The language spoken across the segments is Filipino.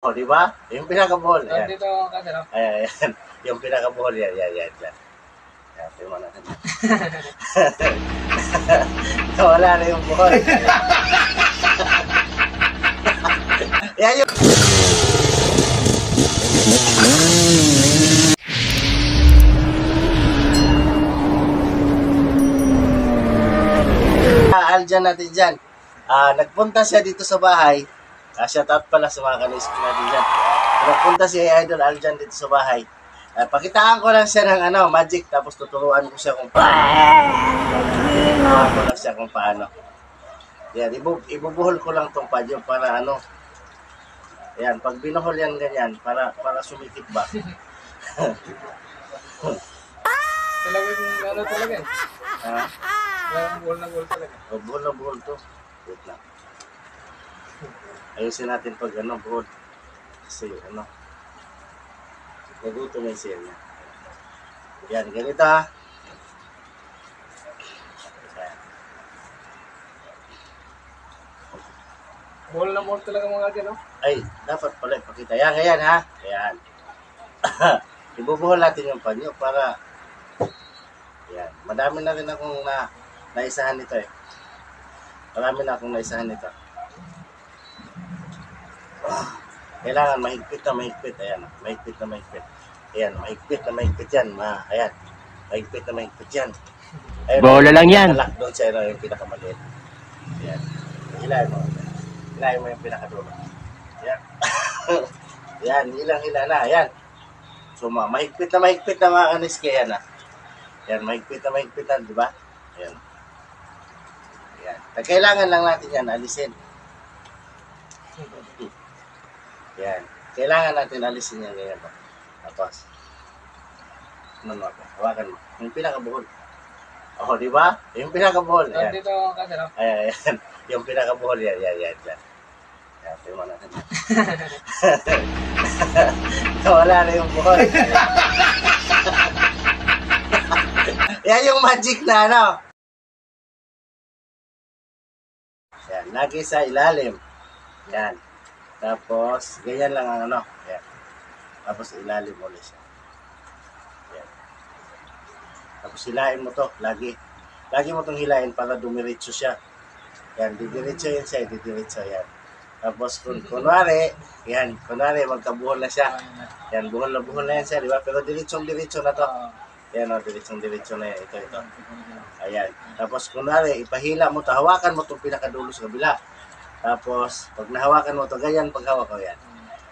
O, di ba? Yung pinaka-buhol. Ayan. Dito kasi, no? Ayan. Yung pinaka-buhol. Yan. Yan. Tingnan natin. Wala na yung buhol. Yan yung... Aljan natin dyan. Nagpunta siya dito sa bahay. Shout out pala sa mga kaniski natin dyan. Nagpunta si Idol Aljan dito sa bahay. Pakitaan ko lang siya ng magic, tapos tuturuan ko siya kung paano. Yan, ibubuhol ko lang tong padyo para yan, pag binuhol yan ganyan, para sumikip ba. Talagang talaga eh. Ha? Buhol na buhol talaga. Buhol na buhol to. Wait lang. Ayusin natin pag buhol. Kasi nagutom yung sale niya. Yan, ganito ha. Buhol na buhol talaga mga dyan, no? Ay, dapat pala ipakita. Yan, ganyan ha. Ayan. Ibubuhol natin yung panyo para yan. Madami na rin akong naisahan nito eh. Marami na akong naisahan nito. Kailangan mahigpit na mahigpit. Ayan, mahigpit na mahigpit. Ayan, mahigpit na mahigpit yan. Ayan, mahigpit na mahigpit yan. Bola lang yan. Lock doon sa yung pinakamaliit. Ayan. Hilahin mo. Hilahin mo yung pinakadulo. Ayan. Ayan, hilang-hila na. Ayan. So, mahigpit na mga kaniski. Ayan na. Ayan, mahigpit na, di ba? Ayan. Ayan. Kailangan lang natin yan, alisin. Yan. Kailangan natin alisin yan ganyan. Tapos, hawakan mo. Yung pinakabuhol. O, di ba? Yung pinakabuhol. Ayan. Dito kasi, no? Ayan. Yung pinakabuhol. Yan. Yan, tingnan natin. Wala na yung buhol. Yan yung magic na Yan. Lagi sa ilalim. Yan. Tapos, ganyan lang ang Yan. Tapos, ilalim mo ulit siya. Yan. Tapos, hilain mo to. Lagi. Lagi mo itong hilain para dumiretso siya. Yan. Didiretso yan siya. Didiretso yan. Tapos, kunwari, magkabuhol na siya. Yan. Buhol na yan siya. Diba? Pero diretsong-diretso na to. Yan o. Diretsong-diretso na yan. Ito. Ayan. Tapos, kunwari, ipahila mo to. Hawakan mo itong pinakadulo sa kabila. Tapos, pag nahawakan mo ito, ganyan paghawak ko yan.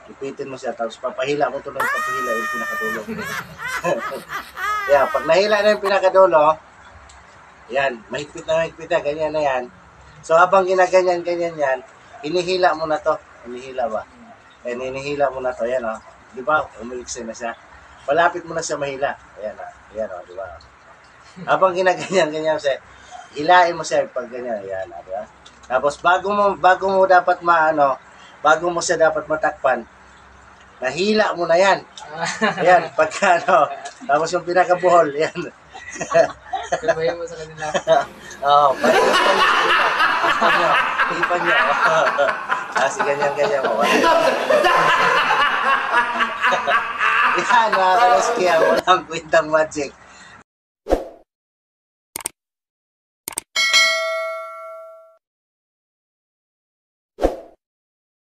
Ipitin mo siya, tapos papahila mo ito ng papahila yung pinakadulo. Yan, pag nahila na yung pinakadulo, yan, mahigpit na, ganyan na yan. So, habang ginaganyan yan, inihila mo na to. Inihila ba? Yan, inihila mo na to, yan o. Di ba? Umiliksin na siya. Palapit mo na siya mahila. Ayan o, di ba? Habang ginaganyan siya, hilain mo siya pag ganyan, yan o, di ba? Tapos bago mo dapat bago mo siya dapat matakpan, nahila mo na yan. Ayan, pagka tapos yung pinakabuhol, yan. Sabayin mo sa kanila. Oo, ipan niya. Kasi ganyan mo. Yan, mga kalaski, walang kwentang magic.